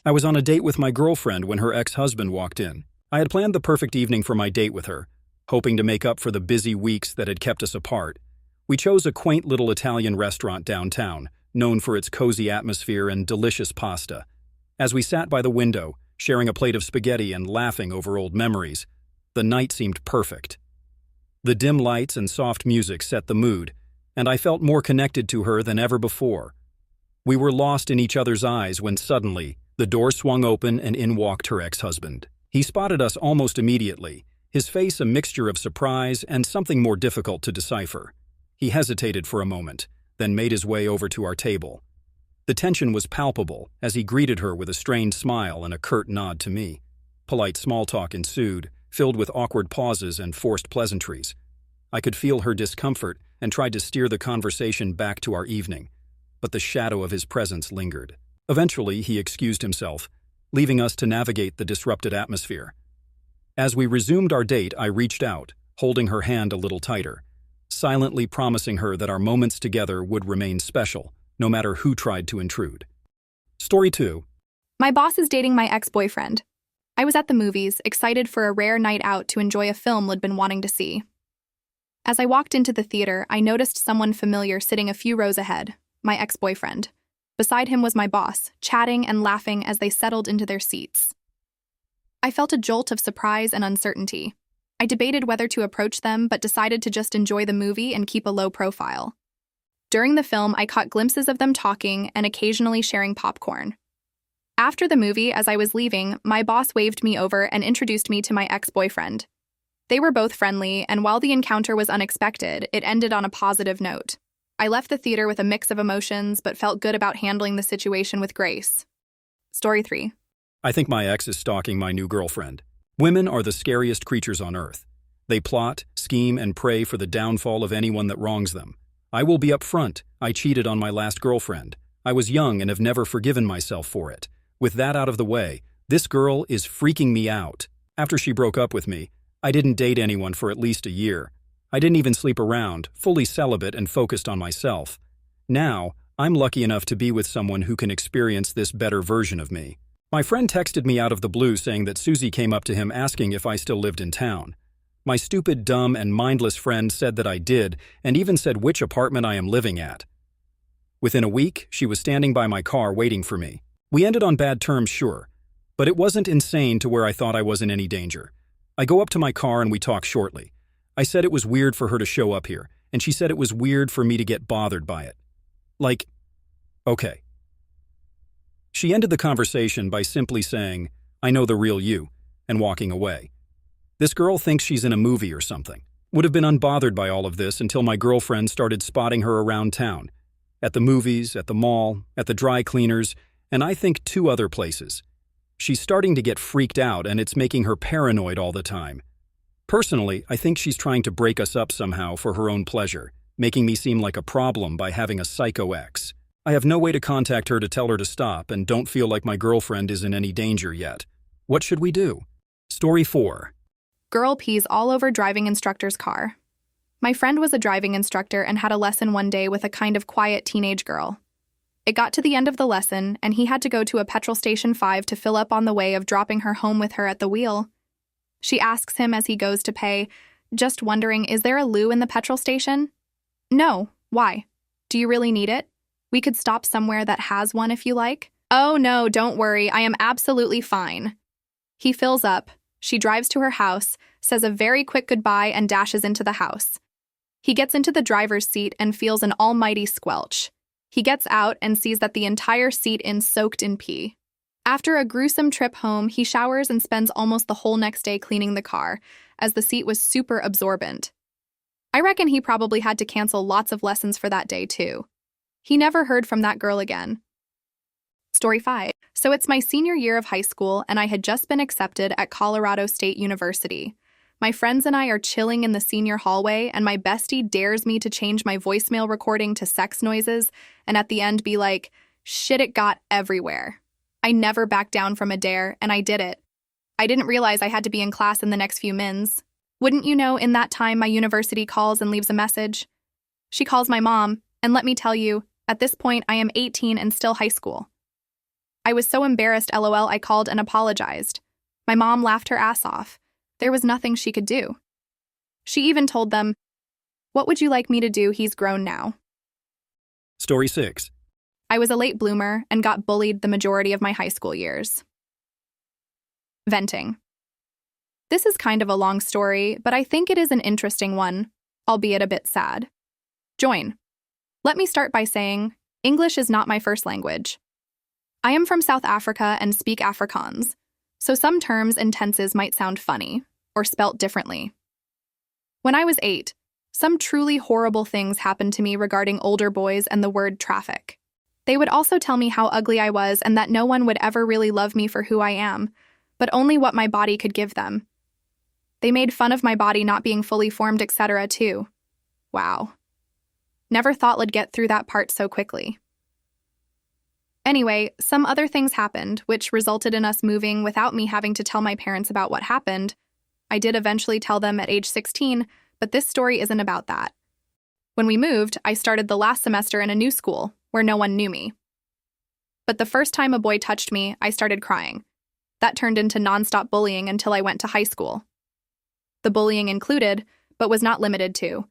I was on a date with my girlfriend when her ex-husband walked in. I had planned the perfect evening for my date with her, hoping to make up for the busy weeks that had kept us apart. We chose a quaint little Italian restaurant downtown, known for its cozy atmosphere and delicious pasta. As we sat by the window, sharing a plate of spaghetti and laughing over old memories, the night seemed perfect. The dim lights and soft music set the mood, and I felt more connected to her than ever before. We were lost in each other's eyes when suddenly, the door swung open and in walked her ex-husband. He spotted us almost immediately, his face a mixture of surprise and something more difficult to decipher. He hesitated for a moment, then made his way over to our table. The tension was palpable as he greeted her with a strained smile and a curt nod to me. Polite small talk ensued, filled with awkward pauses and forced pleasantries. I could feel her discomfort and tried to steer the conversation back to our evening, but the shadow of his presence lingered. Eventually, he excused himself, leaving us to navigate the disrupted atmosphere. As we resumed our date, I reached out, holding her hand a little tighter, silently promising her that our moments together would remain special, no matter who tried to intrude. Story 2. My boss is dating my ex-boyfriend. I was at the movies, excited for a rare night out to enjoy a film I'd been wanting to see. As I walked into the theater, I noticed someone familiar sitting a few rows ahead, my ex-boyfriend. Beside him was my boss, chatting and laughing as they settled into their seats. I felt a jolt of surprise and uncertainty. I debated whether to approach them, but decided to just enjoy the movie and keep a low profile. During the film, I caught glimpses of them talking and occasionally sharing popcorn. After the movie, as I was leaving, my boss waved me over and introduced me to my ex-boyfriend. They were both friendly, and while the encounter was unexpected, it ended on a positive note. I left the theater with a mix of emotions, but felt good about handling the situation with grace. Story 3. I think my ex is stalking my new girlfriend. Women are the scariest creatures on earth. They plot, scheme, and pray for the downfall of anyone that wrongs them. I will be upfront. I cheated on my last girlfriend. I was young and have never forgiven myself for it. With that out of the way, this girl is freaking me out. After she broke up with me, I didn't date anyone for at least a year. I didn't even sleep around, fully celibate and focused on myself. Now, I'm lucky enough to be with someone who can experience this better version of me. My friend texted me out of the blue saying that Susie came up to him asking if I still lived in town. My stupid, dumb, and mindless friend said that I did, and even said which apartment I am living at. Within a week, she was standing by my car waiting for me. We ended on bad terms, sure, but it wasn't insane to where I thought I was in any danger. I go up to my car and we talk shortly. I said it was weird for her to show up here, and she said it was weird for me to get bothered by it. Like, okay. She ended the conversation by simply saying, "I know the real you," and walking away. This girl thinks she's in a movie or something. Would have been unbothered by all of this until my girlfriend started spotting her around town. At the movies, at the mall, at the dry cleaners, and I think 2 other places. She's starting to get freaked out and it's making her paranoid all the time. Personally, I think she's trying to break us up somehow for her own pleasure, making me seem like a problem by having a psycho ex. I have no way to contact her to tell her to stop and don't feel like my girlfriend is in any danger yet. What should we do? Story 4. Girl pees all over driving instructor's car. My friend was a driving instructor and had a lesson one day with a kind of quiet teenage girl. It got to the end of the lesson, and he had to go to a petrol station 5 to fill up on the way of dropping her home with her at the wheel. She asks him as he goes to pay, just wondering, is there a loo in the petrol station? No. Why? Do you really need it? We could stop somewhere that has one if you like. Oh no, don't worry, I am absolutely fine. He fills up. She drives to her house, says a very quick goodbye and dashes into the house. He gets into the driver's seat and feels an almighty squelch. He gets out and sees that the entire seat is soaked in pee. After a gruesome trip home, he showers and spends almost the whole next day cleaning the car, as the seat was super absorbent. I reckon he probably had to cancel lots of lessons for that day, too. He never heard from that girl again. Story 5. So it's my senior year of high school, and I had just been accepted at Colorado State University. My friends and I are chilling in the senior hallway, and my bestie dares me to change my voicemail recording to sex noises, and at the end be like, shit, it got everywhere. I never backed down from a dare, and I did it. I didn't realize I had to be in class in the next few mins. Wouldn't you know, in that time my university calls and leaves a message. She calls my mom, and let me tell you, at this point I am 18 and still high school. I was so embarrassed, lol, I called and apologized. My mom laughed her ass off. There was nothing she could do. She even told them, "What would you like me to do? He's grown now." Story 6. I was a late bloomer and got bullied the majority of my high school years. Venting. This is kind of a long story, but I think it is an interesting one, albeit a bit sad. Join. Let me start by saying, English is not my first language. I am from South Africa and speak Afrikaans, so some terms and tenses might sound funny, or spelt differently. When I was 8, some truly horrible things happened to me regarding older boys and the word traffic. They would also tell me how ugly I was and that no one would ever really love me for who I am, but only what my body could give them. They made fun of my body not being fully formed, etc. too. Wow. Never thought I'd get through that part so quickly. Anyway, some other things happened, which resulted in us moving without me having to tell my parents about what happened. I did eventually tell them at age 16, but this story isn't about that. When we moved, I started the last semester in a new school, where no one knew me. But the first time a boy touched me, I started crying. That turned into nonstop bullying until I went to high school. The bullying included, but was not limited to,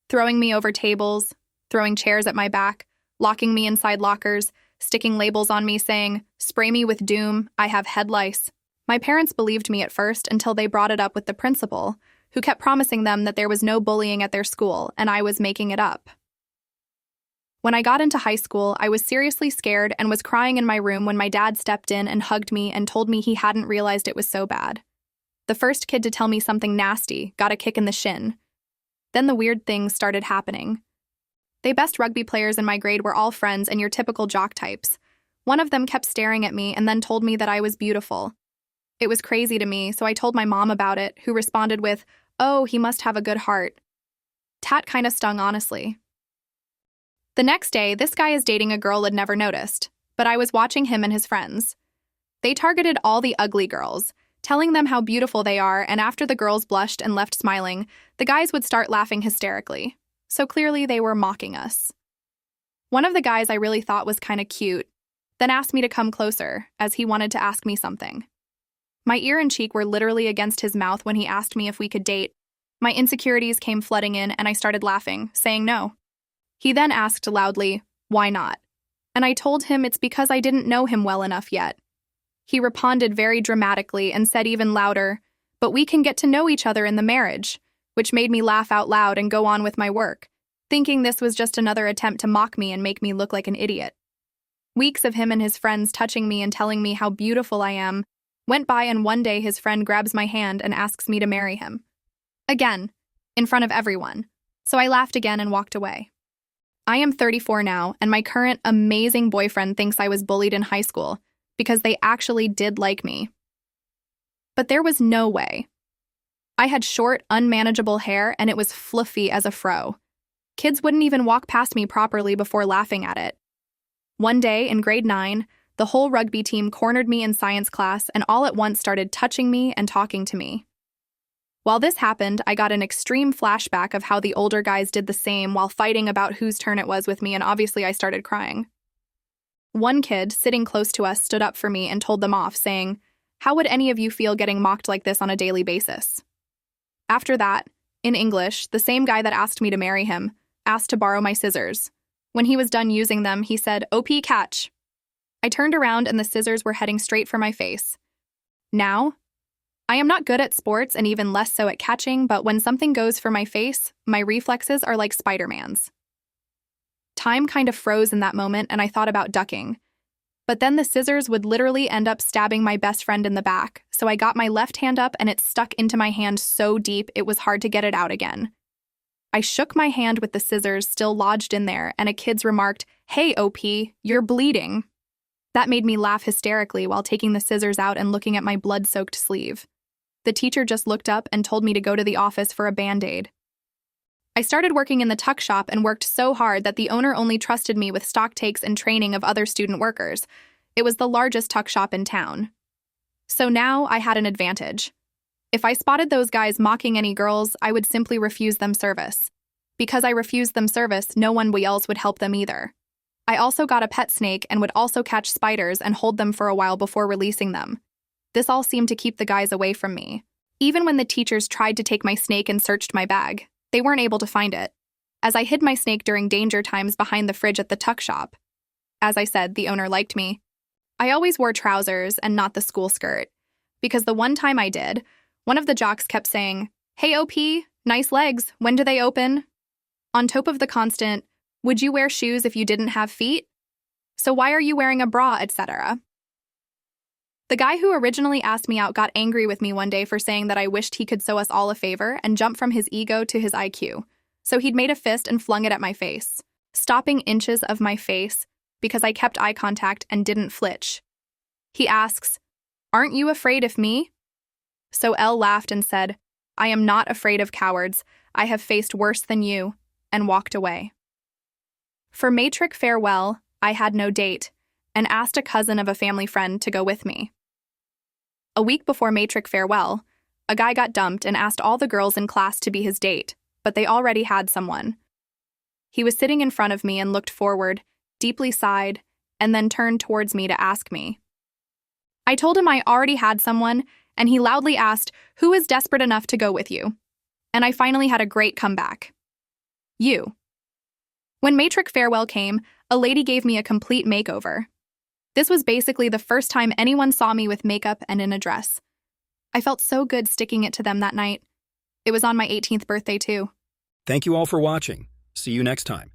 throwing me over tables, throwing chairs at my back, locking me inside lockers, sticking labels on me saying, "Spray me with doom, I have head lice." My parents believed me at first until they brought it up with the principal, who kept promising them that there was no bullying at their school and I was making it up. When I got into high school, I was seriously scared and was crying in my room when my dad stepped in and hugged me and told me he hadn't realized it was so bad. The first kid to tell me something nasty got a kick in the shin. Then the weird things started happening. The best rugby players in my grade were all friends and your typical jock types. One of them kept staring at me and then told me that I was beautiful. It was crazy to me, so I told my mom about it, who responded with, "Oh, he must have a good heart." Tat kinda stung, honestly. The next day, this guy is dating a girl I'd never noticed, but I was watching him and his friends. They targeted all the ugly girls, telling them how beautiful they are, and after the girls blushed and left smiling, the guys would start laughing hysterically. So clearly they were mocking us. One of the guys I really thought was kinda cute, then asked me to come closer, as he wanted to ask me something. My ear and cheek were literally against his mouth when he asked me if we could date. My insecurities came flooding in and I started laughing, saying no. He then asked loudly, "Why not?" And I told him it's because I didn't know him well enough yet. He responded very dramatically and said even louder, "But we can get to know each other in the marriage," which made me laugh out loud and go on with my work, thinking this was just another attempt to mock me and make me look like an idiot. Weeks of him and his friends touching me and telling me how beautiful I am went by, and one day his friend grabs my hand and asks me to marry him. Again, in front of everyone. So I laughed again and walked away. I am 34 now, and my current amazing boyfriend thinks I was bullied in high school because they actually did like me. But there was no way. I had short, unmanageable hair, and it was fluffy as a fro. Kids wouldn't even walk past me properly before laughing at it. One day, in grade 9, the whole rugby team cornered me in science class and all at once started touching me and talking to me. While this happened, I got an extreme flashback of how the older guys did the same while fighting about whose turn it was with me, and obviously I started crying. One kid, sitting close to us, stood up for me and told them off, saying, "How would any of you feel getting mocked like this on a daily basis?" After that, in English, the same guy that asked me to marry him asked to borrow my scissors. When he was done using them, he said, "OP, catch." I turned around and the scissors were heading straight for my face. Now, I am not good at sports and even less so at catching, but when something goes for my face, my reflexes are like Spider-Man's. Time kind of froze in that moment and I thought about ducking. But then the scissors would literally end up stabbing my best friend in the back, so I got my left hand up and it stuck into my hand so deep it was hard to get it out again. I shook my hand with the scissors still lodged in there, and a kid's remarked, "Hey, OP, you're bleeding." That made me laugh hysterically while taking the scissors out and looking at my blood-soaked sleeve. The teacher just looked up and told me to go to the office for a Band-Aid. I started working in the tuck shop and worked so hard that the owner only trusted me with stock takes and training of other student workers. It was the largest tuck shop in town. So now I had an advantage. If I spotted those guys mocking any girls, I would simply refuse them service. Because I refused them service, no one else would help them either. I also got a pet snake and would also catch spiders and hold them for a while before releasing them. This all seemed to keep the guys away from me. Even when the teachers tried to take my snake and searched my bag, they weren't able to find it, as I hid my snake during danger times behind the fridge at the tuck shop. As I said, the owner liked me. I always wore trousers and not the school skirt, because the one time I did, one of the jocks kept saying, "Hey OP, nice legs, when do they open?" On top of the constant, "Would you wear shoes if you didn't have feet? So why are you wearing a bra, etc." The guy who originally asked me out got angry with me one day for saying that I wished he could sew us all a favor and jump from his ego to his IQ. So he'd made a fist and flung it at my face, stopping inches of my face because I kept eye contact and didn't flinch. He asks, "Aren't you afraid of me?" So L laughed and said, "I am not afraid of cowards. I have faced worse than you," and walked away. For matric farewell, I had no date and asked a cousin of a family friend to go with me. A week before matric farewell, a guy got dumped and asked all the girls in class to be his date, but they already had someone. He was sitting in front of me and looked forward, deeply sighed, and then turned towards me to ask me. I told him I already had someone, and he loudly asked, "Who is desperate enough to go with you?" And I finally had a great comeback. You. When matric farewell came, a lady gave me a complete makeover. This was basically the first time anyone saw me with makeup and in a dress. I felt so good sticking it to them that night. It was on my 18th birthday, too. Thank you all for watching. See you next time.